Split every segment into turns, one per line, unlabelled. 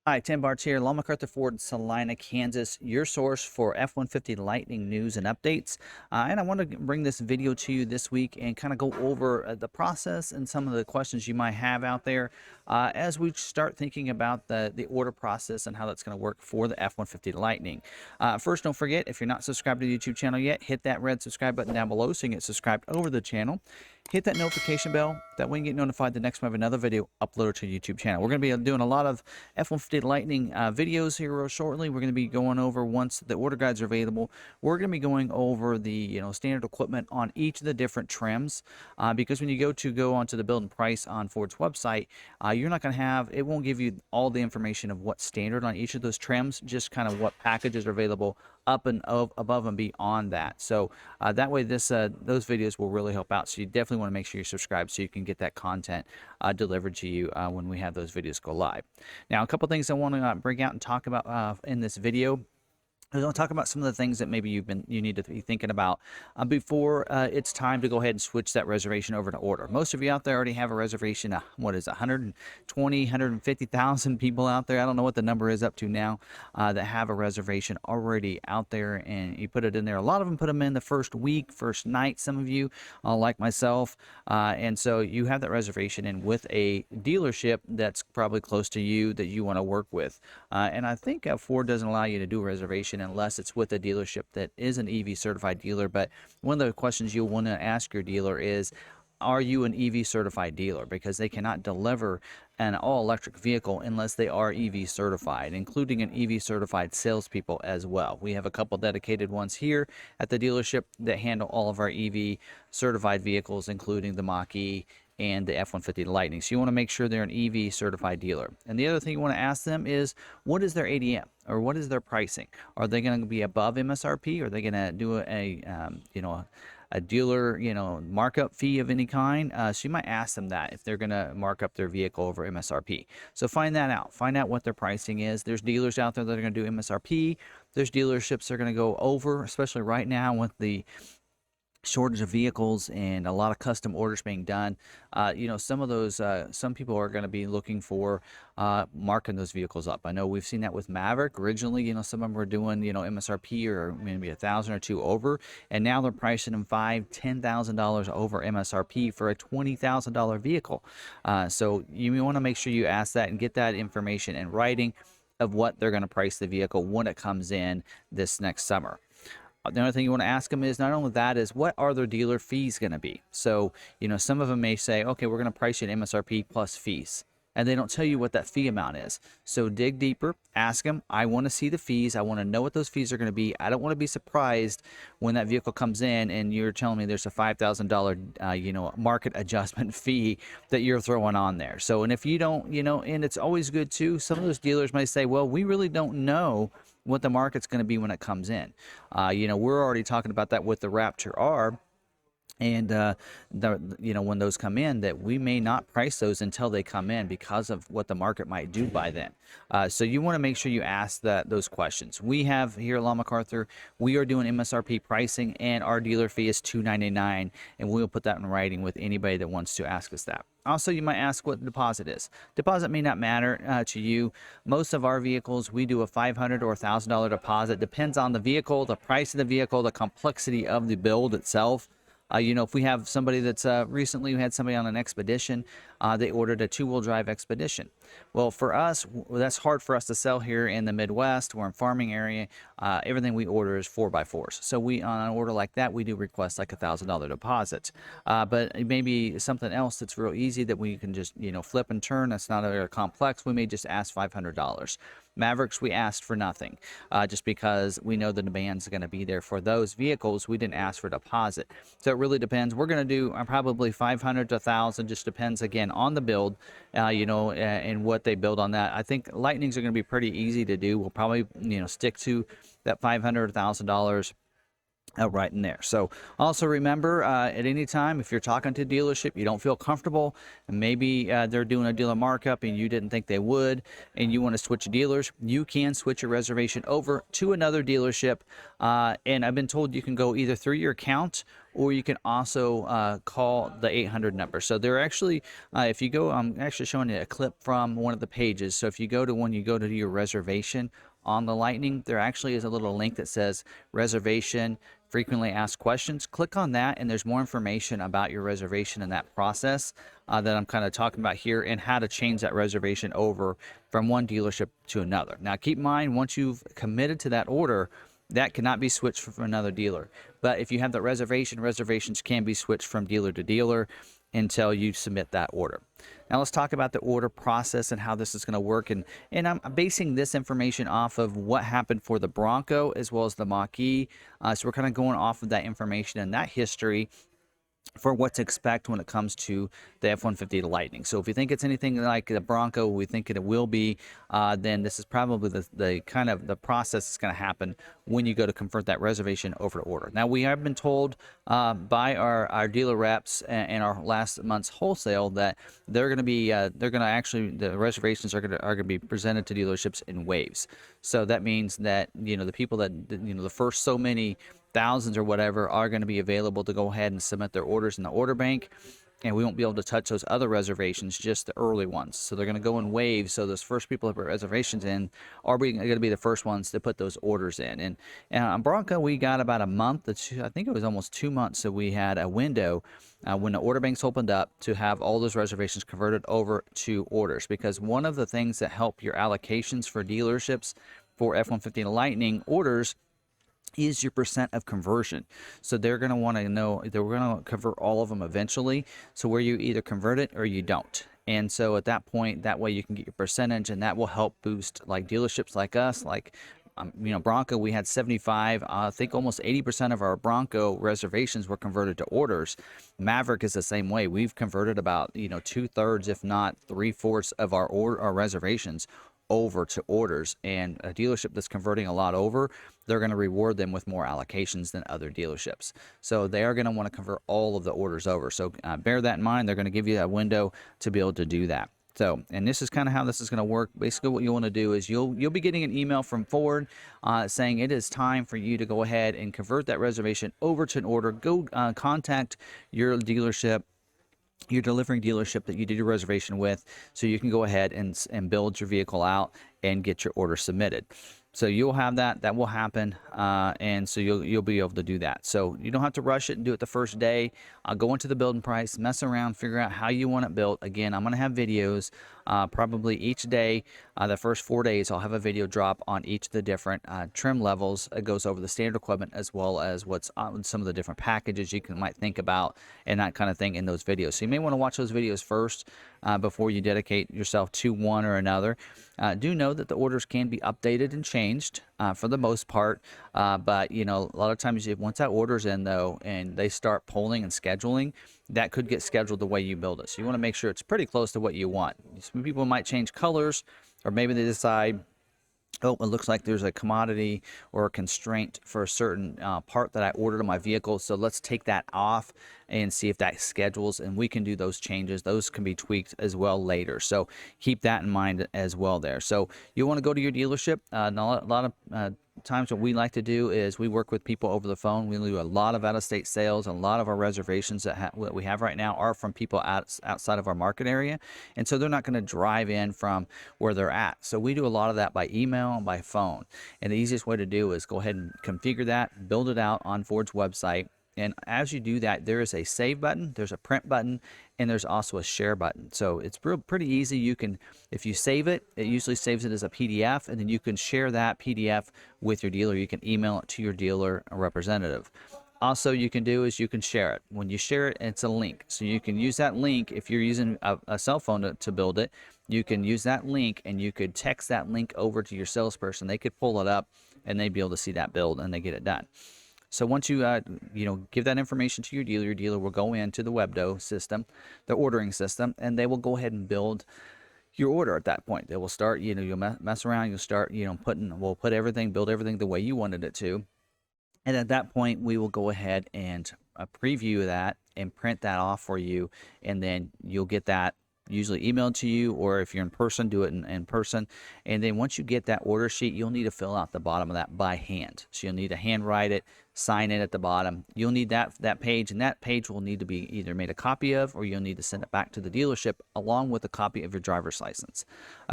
Hi, Tim Bartz here, McArthur Ford, Salina, Kansas, your source for F-150 Lightning news and updates. And I want to bring this video to you this week and kind of go over the process and some of the questions you might have out there as we start thinking about the order process and how that's going to work for the F-150 Lightning. First, don't forget, if you're not subscribed to the YouTube channel yet, hit that red subscribe button down below so you can get subscribed over the channel. Hit that notification bell. That way you get notified the next time I have another video uploaded to the YouTube channel. We're going to be doing a lot of F-150 Lightning videos here real shortly. We're going to be going over, once the order guides are available, we're going to be going over the standard equipment on each of the different trims because when you go onto the build and price on Ford's website, you're not going to have, it won't give you all the information of what's standard on each of those trims, just kind of what packages are available up and above and beyond that. So that way those videos will really help out. So you definitely want to make sure you're subscribed so you can get that content delivered to you when we have those videos go live. Now, a couple things I want to bring out and talk about in this video. I want to talk about some of the things that maybe you need to be thinking about before it's time to go ahead and switch that reservation over to order. Most of you out there already have a reservation. What is it, 120, 150,000 people out there? I don't know what the number is up to now that have a reservation already out there, and you put it in there. A lot of them put them in the first week, first night. Some of you, like myself, and so you have that reservation in with a dealership that's probably close to you that you want to work with. And I think Ford doesn't allow you to do a reservation unless it's with a dealership that is an EV certified dealer. But one of the questions you'll want to ask your dealer is, are you an EV certified dealer? Because they cannot deliver an all-electric vehicle unless they are EV certified, including an EV certified salespeople as well. We have a couple dedicated ones here at the dealership that handle all of our EV certified vehicles, including the Mach-E and the F-150 Lightning. So you want to make sure they're an EV certified dealer. And the other thing you want to ask them is, what is their ADM, or what is their pricing? Are they going to be above MSRP? Are they going to do a dealer markup fee of any kind? So you might ask them that if they're going to mark up their vehicle over MSRP. So find that out. Find out what their pricing is. There's dealers out there that are going to do MSRP. There's dealerships that are going to go over, especially right now with the shortage of vehicles and a lot of custom orders being done. Some of those, some people are going to be looking for marking those vehicles up. I know we've seen that with Maverick. Originally, some of them were doing, MSRP or maybe $1,000 or $2,000 over, and now they're pricing them $5,000-$10,000 over MSRP for a $20,000 vehicle. So you want to make sure you ask that and get that information in writing of what they're going to price the vehicle when it comes in this next summer. The other thing you want to ask them is, not only that, is what are their dealer fees going to be? So, some of them may say, okay, we're going to price you an MSRP plus fees, and they don't tell you what that fee amount is. So dig deeper, ask them, I want to see the fees. I want to know what those fees are going to be. I don't want to be surprised when that vehicle comes in and you're telling me there's a $5,000, market adjustment fee that you're throwing on there. So, and if you don't, and it's always good too, some of those dealers might say, well, we really don't know what the market's going to be when it comes in. We're already talking about that with the Raptor R. And when those come in, that we may not price those until they come in because of what the market might do by then. So you want to make sure you ask those questions. We have here at McArthur, we are doing MSRP pricing, and our dealer fee is $299, and we'll put that in writing with anybody that wants to ask us that. Also, you might ask what the deposit is. Deposit may not matter to you. Most of our vehicles, we do a $500 or $1,000 deposit. Depends on the vehicle, the price of the vehicle, the complexity of the build itself. If we have somebody that's recently, we had somebody on an Expedition, they ordered a two-wheel drive Expedition. Well, for us, that's hard for us to sell here in the Midwest. We're in farming area. Everything we order is 4x4s. So on an order like that, we do request like $1,000 deposit. But maybe something else that's real easy that we can just, flip and turn. That's not very complex. We may just ask $500. Mavericks, we asked for nothing, just because we know the demand's going to be there for those vehicles. We didn't ask for deposit. So it really depends. We're going to do probably $500 to $1,000, just depends again on the build, and what they build on that. I think Lightnings are going to be pretty easy to do. We'll probably, stick to that $500, $1,000 right in there. So also remember, at any time, if you're talking to a dealership, you don't feel comfortable, and maybe they're doing a dealer markup and you didn't think they would, and you want to switch dealers, you can switch your reservation over to another dealership. And I've been told you can go either through your account or you can also call the 800 number. So they're actually, if you go, I'm actually showing you a clip from one of the pages. So if you go to when you go to your reservation on the Lightning, there actually is a little link that says reservation, frequently asked questions. Click on that, and there's more information about your reservation and that process that I'm kind of talking about here, and how to change that reservation over from one dealership to another. Now, keep in mind, once you've committed to that order, that cannot be switched from another dealer. But if you have that reservation, reservations can be switched from dealer to dealer until you submit that order. Now let's talk about the order process and how this is going to work. And I'm basing this information off of what happened for the Bronco as well as the Mach-E. So we're kind of going off of that information and that history for what to expect when it comes to the F-150 Lightning. So if you think it's anything like the Bronco, we think it will be, then this is probably the kind of the process that's going to happen when you go to convert that reservation over to order. Now, we have been told by our dealer reps and our last month's wholesale that they're going to be, the reservations are going to be presented to dealerships in waves. So that means that, the people that, the first so many thousands or whatever are going to be available to go ahead and submit their orders in the order bank, and we won't be able to touch those other reservations, just the early ones. So they're going to go in waves. So those first people that put reservations in are going to be the first ones to put those orders in. And on Bronco, we got about a month, I think it was almost 2 months, so we had a window when the order banks opened up to have all those reservations converted over to orders. Because one of the things that help your allocations for dealerships for F-150 Lightning orders is your percent of conversion. So they're going to want to know, they're going to convert all of them eventually. So where you either convert it or you don't. And so at that point, that way you can get your percentage, and that will help boost like dealerships like us, like Bronco. We had 75, I think almost 80% of our Bronco reservations were converted to orders. Maverick is the same way. We've converted about 2/3, if not 3/4 of our reservations over to orders. And a dealership that's converting a lot over, they're going to reward them with more allocations than other dealerships. So they are going to want to convert all of the orders over. So bear that in mind. They're going to give you a window to be able to do that. So, and this is kind of how this is going to work. Basically, what you want to do is you'll be getting an email from Ford saying it is time for you to go ahead and convert that reservation over to an order. Go contact your dealership, your delivering dealership that you did your reservation with, so you can go ahead and build your vehicle out and get your order submitted. So you'll have that will happen, and so you'll be able to do that. So you don't have to rush it and do it the first day. Go into the building price, mess around, figure out how you want it built. Again, I'm going to have videos probably each day. The first 4 days, I'll have a video drop on each of the different trim levels. It goes over the standard equipment as well as what's on some of the different packages you might think about and that kind of thing in those videos. So you may want to watch those videos first before you dedicate yourself to one or another. Do know that the orders can be updated and changed for the most part, but a lot of times once that order's in though and they start polling and scheduling, that could get scheduled the way you build it. So you want to make sure it's pretty close to what you want. Some people might change colors, or maybe they decide, oh, it looks like there's a commodity or a constraint for a certain part that I ordered on my vehicle, so let's take that off and see if that schedules, and we can do those changes. Those can be tweaked as well later, so keep that in mind as well there. So you want to go to your dealership. A lot of times what we like to do is we work with people over the phone. We do a lot of out-of-state sales. A lot of our reservations that we have right now are from people outside of our market area, and so they're not going to drive in from where they're at. So we do a lot of that by email and by phone, and the easiest way to do is go ahead and configure that, build it out on Ford's website. And as you do that, there is a save button, there's a print button, and there's also a share button. So it's pretty easy. You can, if you save it, it usually saves it as a PDF, and then you can share that PDF with your dealer. You can email it to your dealer representative. Also, you can do is you can share it. When you share it, it's a link. So you can use that link if you're using a cell phone to build it. You can use that link, and you could text that link over to your salesperson. They could pull it up, and they'd be able to see that build, and they get it done. So once you give that information to your dealer will go into the Webdo system, the ordering system, and they will go ahead and build your order at that point. They will start, you'll mess around, you'll start, we'll put everything, build everything the way you wanted it to. And at that point, we will go ahead and preview that and print that off for you, and then you'll get that usually emailed to you, or if you're in person, do it in person. And then once you get that order sheet, you'll need to fill out the bottom of that by hand. So you'll need to handwrite it, sign in at the bottom. You'll need that page, and that page will need to be either made a copy of, or you'll need to send it back to the dealership along with a copy of your driver's license.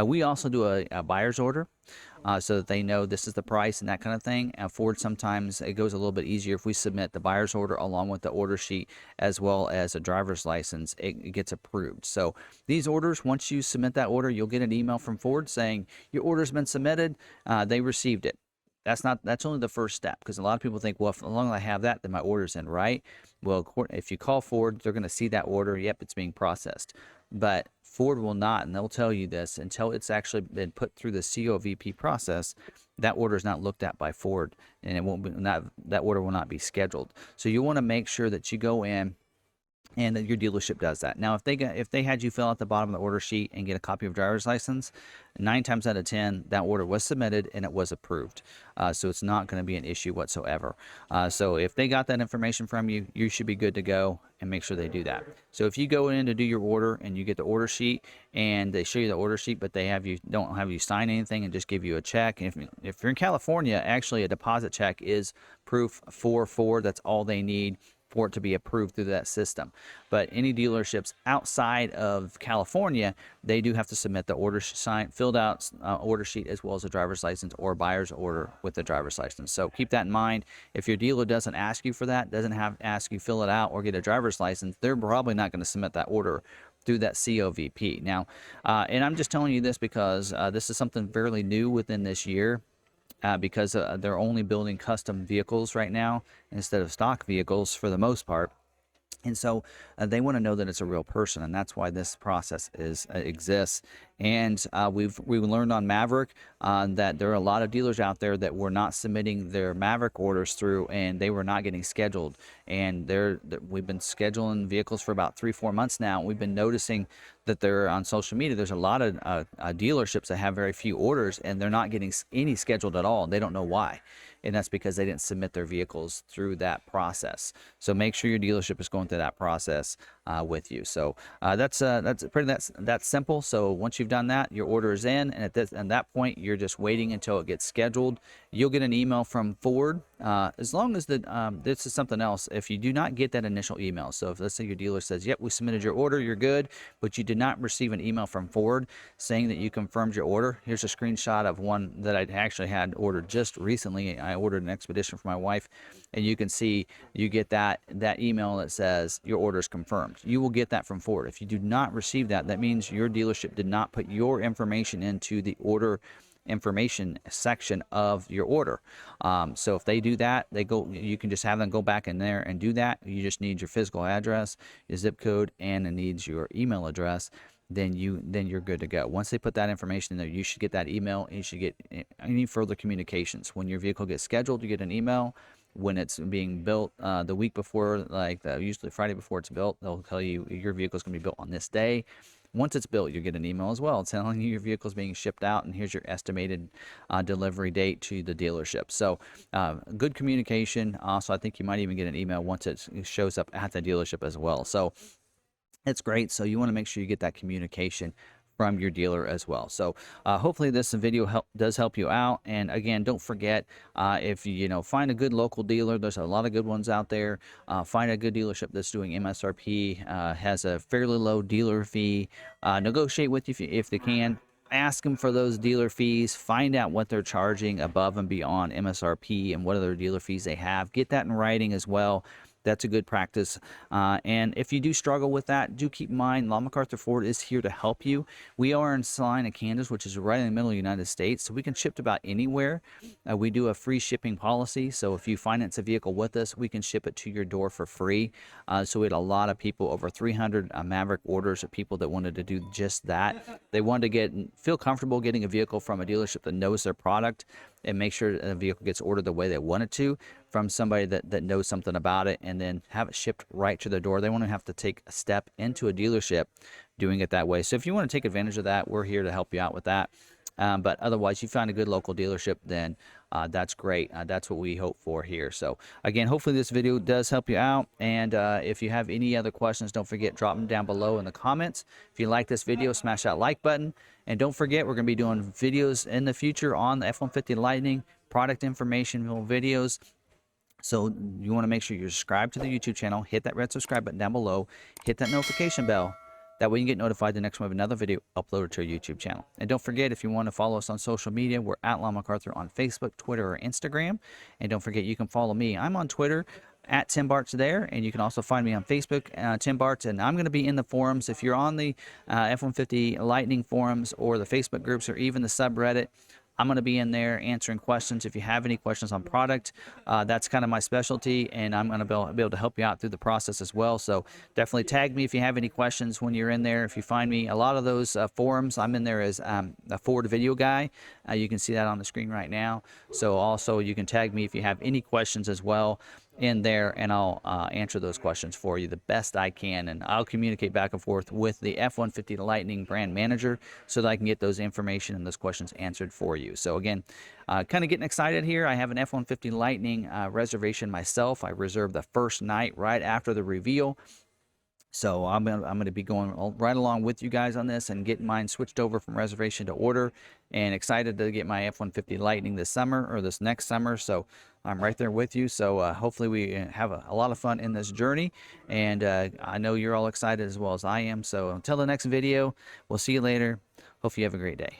We also do a buyer's order, so that they know this is the price and that kind of thing. And Ford, sometimes it goes a little bit easier if we submit the buyer's order along with the order sheet as well as a driver's license. It gets approved. So these orders, once you submit that order, you'll get an email from Ford saying your order's been submitted. They received it. That's only the first step, because a lot of people think, well, as long as I have that, then my order's in, right? Well, if you call Ford, they're going to see that order. Yep, it's being processed. But Ford will not, and they'll tell you this, until it's actually been put through the COVP process, that order is not looked at by Ford, and it won't be, that order will not be scheduled. So you want to make sure that you go in and that your dealership does that. Now, if they had you fill out the bottom of the order sheet and get a copy of driver's license, 9 times out of 10, that order was submitted and it was approved. So it's not going to be an issue whatsoever. So if they got that information from you, you should be good to go, and make sure they do that. So if you go in to do your order and you get the order sheet and they show you the order sheet, but they don't have you sign anything and just give you a check. And if you're in California, actually a deposit check is proof for Ford. That's all they need for it to be approved through that system. But any dealerships outside of California, they do have to submit the order filled out order sheet, as well as a driver's license or buyer's order with the driver's license. So keep that in mind. If your dealer doesn't ask you for that, doesn't have ask you fill it out or get a driver's license, they're probably not going to submit that order through that COVP. Now, and I'm just telling you this because this is something fairly new within this year. Because they're only building custom vehicles right now instead of stock vehicles for the most part. And so they want to know that it's a real person, and that's why this process exists. And we've learned on Maverick that there are a lot of dealers out there that were not submitting their Maverick orders through, and they were not getting scheduled. And we've been scheduling vehicles for about 3-4 months now. We've been noticing that they're on social media. There's a lot of dealerships that have very few orders, and they're not getting any scheduled at all. They don't know why. And that's because they didn't submit their vehicles through that process. So make sure your dealership is going through that process with you. So that's simple. So once you've done that, your order is in, and at that point, you're just waiting until it gets scheduled. You'll get an email from Ford. As long as this is something else, if you do not get that initial email, so if, let's say, your dealer says, yep, we submitted your order, you're good, but you did not receive an email from Ford saying that you confirmed your order. Here's a screenshot of one that I actually had ordered just recently. I ordered an Expedition for my wife, and you can see you get that email that says your order is confirmed. You will get that from Ford. If you do not receive that, that means your dealership did not put your information into the order information section of your order. So if they do that, you can just have them go back in there and do that. You just need your physical address, your zip code, and it needs your email address. Then you're good to go. Once they put that information in there, you should get that email, and you should get any further communications. When your vehicle gets scheduled, you get an email. When it's being built the week before, usually Friday before it's built, they'll tell you your vehicle is going to be built on this day. Once it's built, you get an email as well telling you your vehicle is being shipped out, and here's your estimated delivery date to the dealership. So good communication. Also, I think you might even get an email once it shows up at the dealership as well. So it's great. So you want to make sure you get that communication from your dealer as well. So hopefully this video does help you out. And again, don't forget, if you find a good local dealer, there's a lot of good ones out there. Find a good dealership that's doing MSRP, has a fairly low dealer fee. Negotiate with you if they can. Ask them for those dealer fees. Find out what they're charging above and beyond MSRP and what other dealer fees they have. Get that in writing as well. That's a good practice. And if you do struggle with that, do keep in mind, McArthur Ford is here to help you. We are in Salina, Kansas, which is right in the middle of the United States, so we can ship to about anywhere. We do a free shipping policy, so if you finance a vehicle with us, we can ship it to your door for free. So we had a lot of people, over 300 Maverick orders of people that wanted to do just that. They wanted to feel comfortable getting a vehicle from a dealership that knows their product and make sure the vehicle gets ordered the way they want it to, from somebody that knows something about it, and then have it shipped right to their door. They want to have to take a step into a dealership doing it that way. So if you want to take advantage of that, we're here to help you out with that. But otherwise, you find a good local dealership, then that's great. That's what we hope for here. So again, hopefully this video does help you out. And if you have any other questions, don't forget, drop them down below in the comments. If you like this video, smash that like button. And don't forget, we're going to be doing videos in the future on the F-150 Lightning, product information videos. So you want to make sure you're subscribed to the YouTube channel, hit that red subscribe button down below, hit that notification bell. That way you can get notified the next time we have another video uploaded to our YouTube channel. And don't forget, if you want to follow us on social media, we're at McArthur on Facebook, Twitter, or Instagram. And don't forget, you can follow me. I'm on Twitter at Tim Bartz there, and you can also find me on Facebook, Tim Bartz, and I'm going to be in the forums. If you're on the F-150 Lightning forums or the Facebook groups or even the subreddit, I'm going to be in there answering questions. If you have any questions on product, that's kind of my specialty, and I'm going to be able to help you out through the process as well. So definitely tag me if you have any questions when you're in there. If you find me, a lot of those forums, I'm in there as a Ford video guy. You can see that on the screen right now. So also you can tag me if you have any questions as well in there, and I'll answer those questions for you the best I can, and I'll communicate back and forth with the F-150 Lightning brand manager so that I can get those information and those questions answered for you. So again, kind of getting excited here. I have an F-150 Lightning reservation myself. I reserved the first night right after the reveal. So I'm going to be going right along with you guys on this and getting mine switched over from reservation to order, and excited to get my F-150 Lightning this summer or this next summer. So I'm right there with you. So hopefully we have a lot of fun in this journey, and I know you're all excited as well as I am. So until the next video, we'll see you later. Hope you have a great day.